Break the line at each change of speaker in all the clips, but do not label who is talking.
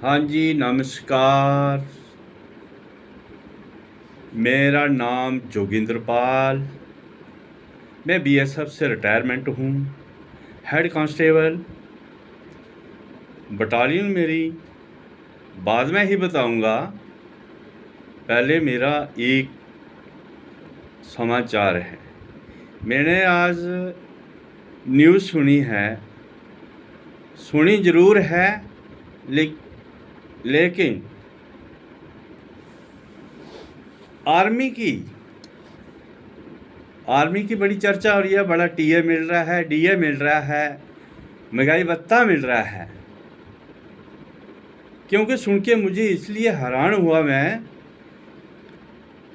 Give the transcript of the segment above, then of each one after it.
हाँ जी, नमस्कार। मेरा नाम जोगिंद्र पाल। मैं बीएसएफ से रिटायरमेंट हूँ। Head constable. बटालियन मेरी बाद में ही बताऊँगा। पहले मेरा एक समाचार है। मैंने आज न्यूज़ सुनी है। सुनी ज़रूर है, ले, लेकिन आर्मी की बड़ी चर्चा हो रही है। बड़ा टीए मिल रहा है, डीए मिल रहा है, महंगाई भत्ता मिल रहा है। क्योंकि सुन के मुझे इसलिए हैरान हुआ मैं,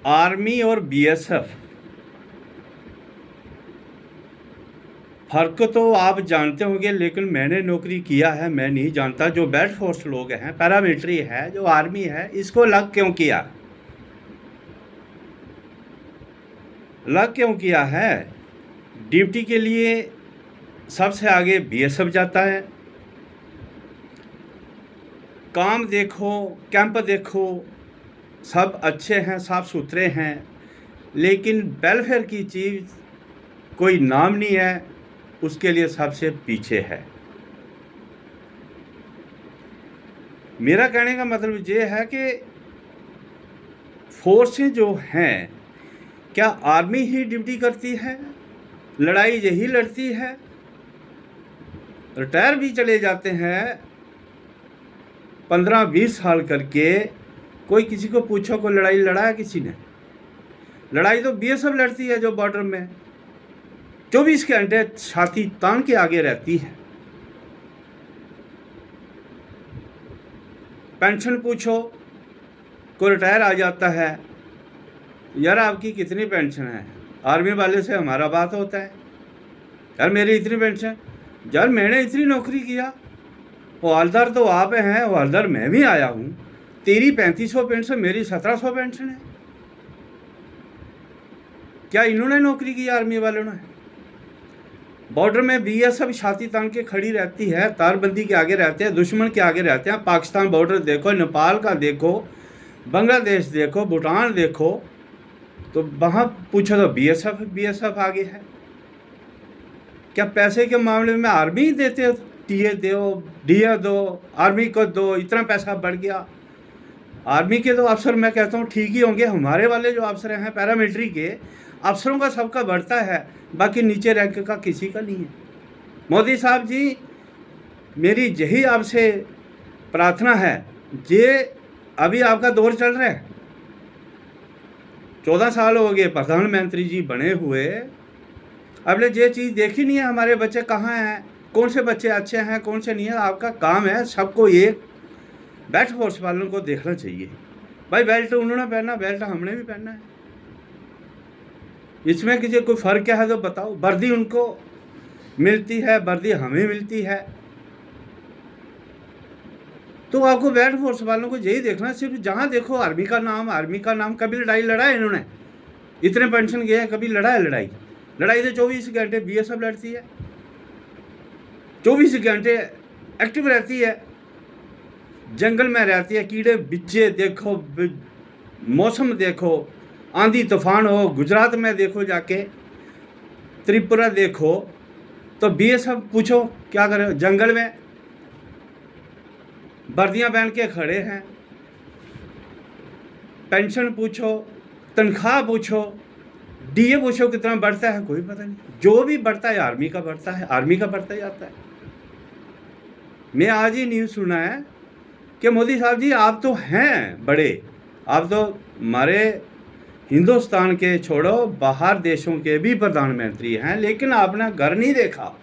आर्मी और बीएसएफ, फ़र्क तो आप जानते होंगे, लेकिन मैंने नौकरी किया है, मैं नहीं जानता। जो बेल्ट फोर्स लोग हैं, पैरामिलिट्री है, जो आर्मी है, इसको अलग क्यों किया? अलग क्यों किया है? ड्यूटी के लिए सबसे आगे बीएसएफ जाता है। काम देखो, कैंप देखो, सब अच्छे हैं, साफ सुथरे हैं, लेकिन वेलफेयर की चीज़ कोई नाम नहीं है, उसके लिए सबसे पीछे है। मेरा कहने का मतलब ये है कि फोर्सें जो हैं, क्या आर्मी ही ड्यूटी करती है? लड़ाई यही लड़ती है? रिटायर भी चले जाते हैं 15-20 साल करके। कोई किसी को पूछो को लड़ाई लड़ा है किसी ने? लड़ाई तो बीएसएफ लड़ती है, जो बॉर्डर में 24 घंटे छाती तान के आगे रहती है। पेंशन पूछो, कोई रिटायर आ जाता है, यार आपकी कितनी पेंशन है? आर्मी वाले से हमारा बात होता है, यार मेरी इतनी पेंशन। यार मैंने इतनी नौकरी किया, हवलदार तो आप हैं, हवलदार मैं भी आया हूँ। तेरी 3500 पेंशन, मेरी 1700 पेंशन है। क्या इन्होंने नौकरी की आर्मी वालों ने? बॉर्डर में बीएसएफ छाती तान के खड़ी रहती है, तारबंदी के आगे रहते हैं, दुश्मन के आगे रहते हैं। पाकिस्तान बॉर्डर देखो, नेपाल का देखो, बांग्लादेश देखो, भूटान देखो, तो वहाँ पूछो तो बीएसएफ आगे है। क्या पैसे के मामले में आर्मी ही देते हो? टीए दो, डीए दो, आर्मी को दो, इतना पैसा बढ़ गया। आर्मी के तो अफसर मैं कहता हूँ ठीक ही होंगे। हमारे वाले जो अफसर हैं पैरामिलिट्री के, अफसरों का सबका बढ़ता है, बाकी नीचे रैंक का किसी का नहीं है। मोदी साहब जी, मेरी यही आपसे प्रार्थना है, ये अभी आपका दौर चल रहा है, 14 साल हो गए प्रधानमंत्री जी बने हुए, आपने ये चीज़ देखी नहीं है हमारे बच्चे कहाँ हैं, कौन से बच्चे अच्छे हैं, कौन से नहीं है। आपका काम है सबको, एक बेल्ट फोर्स वालों को देखना चाहिए। भाई बेल्ट उन्होंने पहना, बेल्ट हमने भी पहना है, इसमें किसी कोई फ़र्क है तो बताओ। वर्दी उनको मिलती है, वर्दी हमें मिलती है। तो आपको बेल्ट फोर्स वालों को यही देखना, सिर्फ जहाँ देखो आर्मी का नाम। कभी लड़ाई लड़ा है इन्होंने? इतने पेंशन गए हैं, कभी लड़ा है लड़ाई तो 24 घंटे बीएसएफ लड़ती है, 24 घंटे एक्टिव रहती है, जंगल में रहती है। कीड़े बिच्चे देखो, मौसम देखो, आंधी तूफान हो, गुजरात में देखो जाके, त्रिपुरा देखो, तो बीएसएफ पूछो क्या करे? जंगल में वर्दियां पहन के खड़े हैं। पेंशन पूछो, तनख्वाह पूछो, डीए पूछो कितना बढ़ता है, कोई पता नहीं। जो भी बढ़ता है आर्मी का बढ़ता है, आर्मी का बढ़ता जाता है। मैं आज ही न्यूज़ सुना है कि मोदी साहब जी, आप तो हैं बड़े, आप तो हमारे हिंदुस्तान के छोड़ो बाहर देशों के भी प्रधानमंत्री हैं, लेकिन आपने घर नहीं देखा।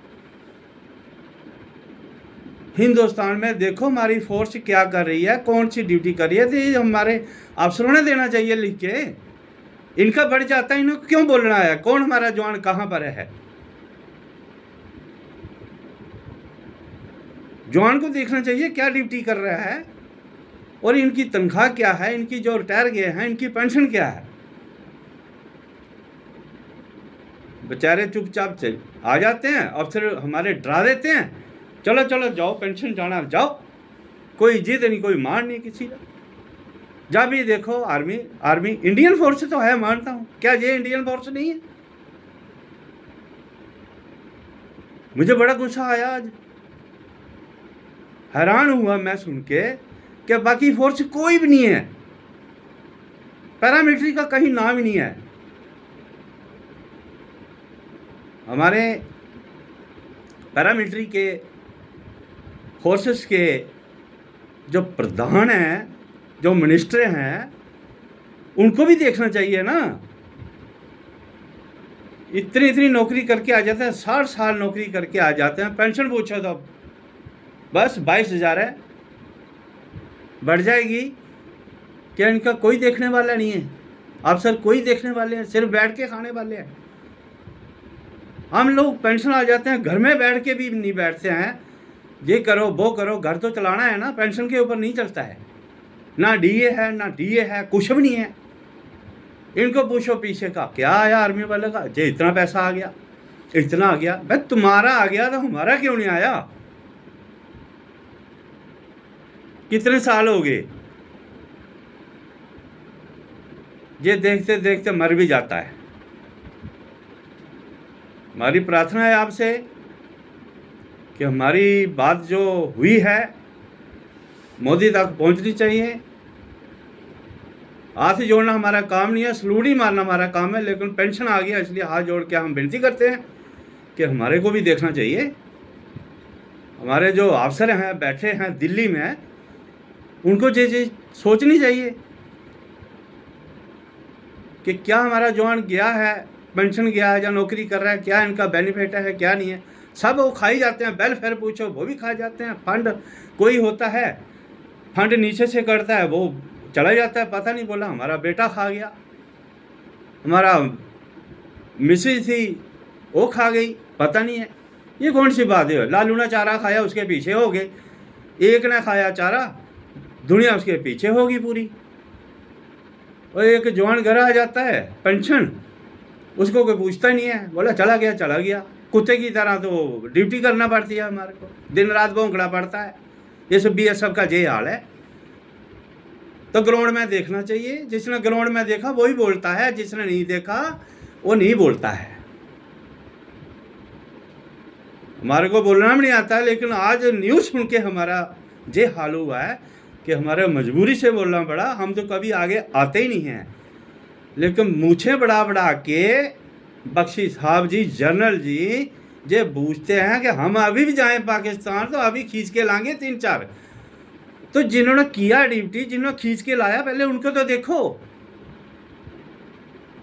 हिंदुस्तान में देखो हमारी फोर्स क्या कर रही है, कौन सी ड्यूटी कर रही है, तो ये हमारे अफसरों ने देना चाहिए लिख के। इनका बढ़ जाता है, इन्हें क्यों बोलना है? कौन हमारा जवान कहाँ पर है? जवान को देखना चाहिए क्या ड्यूटी कर रहा है, और इनकी तनख्वाह क्या है, इनकी जो रिटायर गए हैं इनकी पेंशन क्या है। बेचारे चुपचाप आ जाते हैं, अफसर हमारे डरा देते हैं, चलो चलो जाओ, पेंशन जाना जाओ। कोई इज्जत नहीं, कोई मान नहीं किसी का। जब भी देखो आर्मी आर्मी। इंडियन फोर्स तो है, मानता हूँ, क्या ये इंडियन फोर्स नहीं है? मुझे बड़ा गुस्सा आया आज, हैरान हुआ मैं सुन के कि बाकी फोर्स कोई भी नहीं है, पैरामिलिट्री का कहीं नाम ही नहीं है। हमारे पैरामिलिट्री के फोर्सेस के जो प्रधान हैं, जो मिनिस्टर हैं, उनको भी देखना चाहिए ना। इतनी इतनी नौकरी करके आ जाते हैं, 60 साल नौकरी करके आ जाते हैं, पेंशन पूछो तो बस 22,000 है, बढ़ जाएगी क्या? इनका कोई देखने वाला नहीं है, अफसर कोई देखने वाले हैं, सिर्फ बैठ के खाने वाले हैं। हम लोग पेंशन आ जाते हैं, घर में बैठ के भी नहीं बैठते हैं, ये करो वो करो, घर तो चलाना है ना, पेंशन के ऊपर नहीं चलता है। ना डीए है, ना डीए है, कुछ भी नहीं है। इनको पूछो पीछे का क्या आया आर्मी वाले का, जे इतना पैसा आ गया, इतना आ गया। भाई तुम्हारा आ गया तो हमारा क्यों नहीं आया? कितने साल हो गए, ये देखते देखते मर भी जाता है। हमारी प्रार्थना है आपसे कि हमारी बात जो हुई है मोदी तक पहुंचनी चाहिए। हाथ जोड़ना हमारा काम नहीं है, सलूट ही मारना हमारा काम है, लेकिन पेंशन आ गया इसलिए हाथ जोड़ के हम विनती करते हैं कि हमारे को भी देखना चाहिए। हमारे जो अफसर हैं बैठे हैं दिल्ली में, उनको ये चीज़ सोचनी चाहिए कि क्या हमारा जवान गया है, पेंशन गया है या नौकरी कर रहा है, क्या इनका बेनिफिट है क्या नहीं है। सब वो खाई जाते हैं, वेलफेयर पूछो वो भी खा जाते हैं। फंड कोई होता है, फंड नीचे से करता है, वो चला जाता है, पता नहीं, बोला हमारा बेटा खा गया, हमारा मिसेज थी वो खा गई, पता नहीं है। ये कौन सी बात है? लालू ने चारा खाया उसके पीछे हो गए, एक ने खाया चारा दुनिया उसके पीछे होगी पूरी। और एक जवान घर आ जाता है पेंशन, उसको कोई पूछता ही नहीं है, बोला चला गया चला गया। कुत्ते की तरह तो ड्यूटी करना पड़ती है हमारे को, दिन रात भौंकना पड़ता है। ये सब BSF का ये हाल है। तो ग्राउंड में देखना चाहिए, जिसने ग्राउंड में देखा वही बोलता है, जिसने नहीं देखा वो नहीं बोलता है। हमारे को बोलना भी नहीं आता है, लेकिन आज न्यूज़ सुन के हमारा ये हाल हुआ है कि हमारे मजबूरी से बोलना पड़ा। हम तो कभी आगे आते ही नहीं हैं, लेकिन मूछें बढ़ा बढ़ा के बख्शी साहब जी, जनरल जी ये पूछते हैं कि हम अभी भी जाएं पाकिस्तान तो अभी खींच के लाएंगे 3-4। तो जिन्होंने किया ड्यूटी, जिन्होंने खींच के लाया, पहले उनको तो देखो।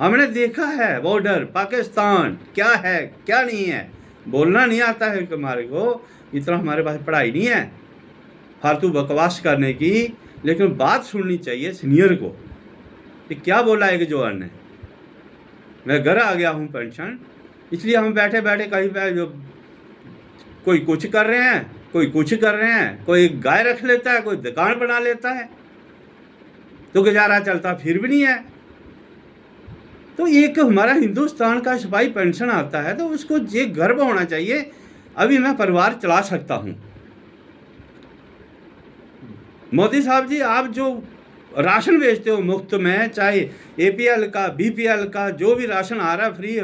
हमने देखा है बॉर्डर पाकिस्तान क्या है क्या नहीं है, बोलना नहीं आता है हमारे को, इतना हमारे पास पढ़ाई नहीं है फालतू बकवास करने की। लेकिन बात सुननी चाहिए सीनियर को कि क्या बोला एक जवान ने। मैं घर आ गया हूँ पेंशन, इसलिए हम बैठे बैठे कहीं पे जो कोई कुछ कर रहे हैं, कोई कुछ कर रहे हैं, कोई गाय रख लेता है, कोई दुकान बना लेता है, तो गुजारा चलता फिर भी नहीं है। तो एक हमारा हिंदुस्तान का सिपाही पेंशन आता है तो उसको ये गर्व होना चाहिए, अभी मैं परिवार चला सकता हूँ। मोदी साहब जी, आप जो राशन बेचते हो मुफ्त में, चाहे APL का BPL का जो भी राशन आ रहा है फ्री,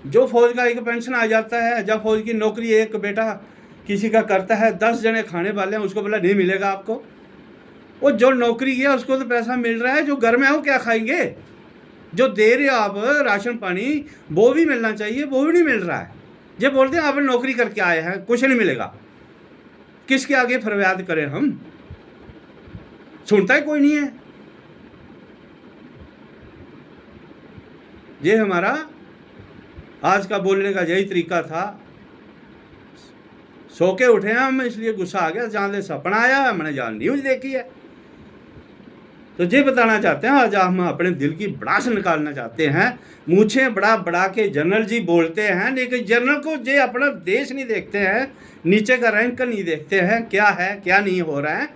जो फौज का एक पेंशन आ जाता है, जब फौज की नौकरी एक बेटा किसी का करता है, 10 जने खाने वाले हैं, उसको बोला नहीं मिलेगा आपको। वो जो नौकरी किया उसको तो पैसा मिल रहा है, जो घर में है वो क्या खाएंगे? जो दे रहे हो आप राशन पानी वो भी मिलना चाहिए, वो भी नहीं मिल रहा है। ये बोलते हैं आप नौकरी करके आए हैं कुछ नहीं मिलेगा, किसके आगे फरियाद करें हम? सुनता ही कोई नहीं है। ये हमारा आज का बोलने का यही तरीका था। सो के उठे हैं हम, इसलिए गुस्सा आ गया, जहाँ से सपना आया हमने जहाँ न्यूज़ देखी है। तो ये बताना चाहते हैं, आज हम अपने दिल की भड़ास निकालना चाहते हैं। मूछें बड़ा बड़ा के जनरल जी बोलते हैं, लेकिन जनरल को ये अपना देश नहीं देखते हैं, नीचे का रैंक नहीं देखते हैं, क्या है क्या नहीं हो रहा है।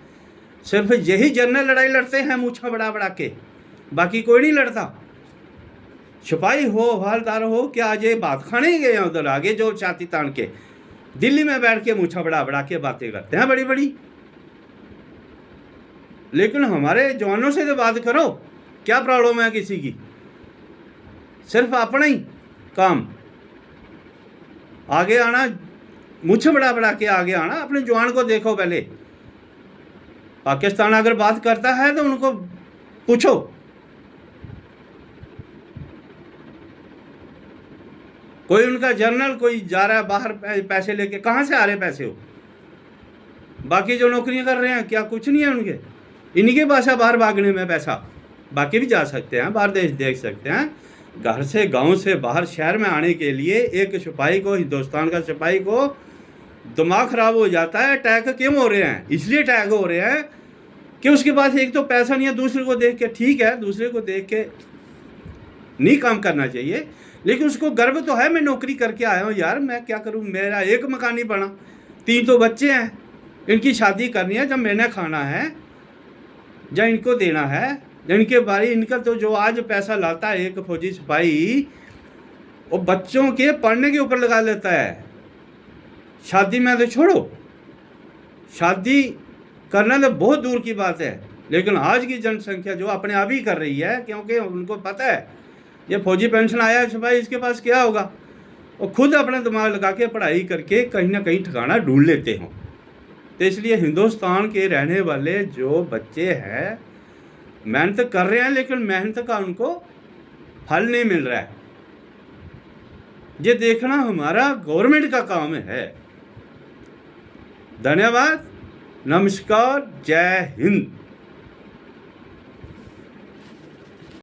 सिर्फ यही जनरल लड़ाई लड़ते हैं मूछा बड़ा बड़ा के, बाकी कोई नहीं लड़ता। सिपाही हो हवलदार हो, क्या आज ये बात खाने गए हैं उधर आगे जो छाती तान के दिल्ली में बैठ के मूछा बड़ा बड़ा के बातें करते हैं बड़ी बड़ी। लेकिन हमारे जवानों से तो बात करो, क्या प्रॉब्लम है किसी की? सिर्फ अपना ही काम, आगे आना, मुझे बड़ा बड़ा के आगे आना। अपने जवान को देखो पहले। पाकिस्तान अगर बात करता है तो उनको पूछो, कोई उनका जनरल कोई जा रहा है बाहर पैसे लेके, कहाँ से आ रहे पैसे हो? बाकी जो नौकरियां कर रहे हैं क्या कुछ नहीं है उनके? इन्हीं पास है बाहर भागने में पैसा। बाकी भी जा सकते हैं, बाहर देश देख सकते हैं। घर से, गांव से बाहर शहर में आने के लिए एक सिपाही को, हिंदुस्तान का सिपाही को दिमाग खराब हो जाता है। अटैक क्यों हो रहे हैं? इसलिए अटैक हो रहे हैं कि उसके पास एक तो पैसा नहीं है, दूसरे को देख के, ठीक है दूसरे को देख के नहीं काम करना चाहिए, लेकिन उसको गर्व तो है, मैं नौकरी करके आया हूँ यार, मैं क्या करूँ, मेरा एक मकान नहीं बना, 3 तो बच्चे हैं, इनकी शादी करनी है, जब मैंने खाना है, जब इनको देना है, जब इनके बारे, इनका तो जो आज पैसा लाता है एक फौजी सिपाही, वो बच्चों के पढ़ने के ऊपर लगा लेता है। शादी में तो छोड़ो, शादी करना तो बहुत दूर की बात है, लेकिन आज की जनसंख्या जो अपने आप ही कर रही है, क्योंकि उनको पता है ये फौजी पेंशन आया है सिपाही, इसके पास क्या होगा, वो खुद अपना दिमाग लगा के पढ़ाई करके कहीं ना कहीं ठिकाना ढूंढ लेते हों। तो इसलिए हिंदुस्तान के रहने वाले जो बच्चे हैं मेहनत कर रहे हैं, लेकिन मेहनत का उनको फल नहीं मिल रहा है। ये देखना हमारा गवर्नमेंट का काम है। धन्यवाद, नमस्कार, जय हिंद।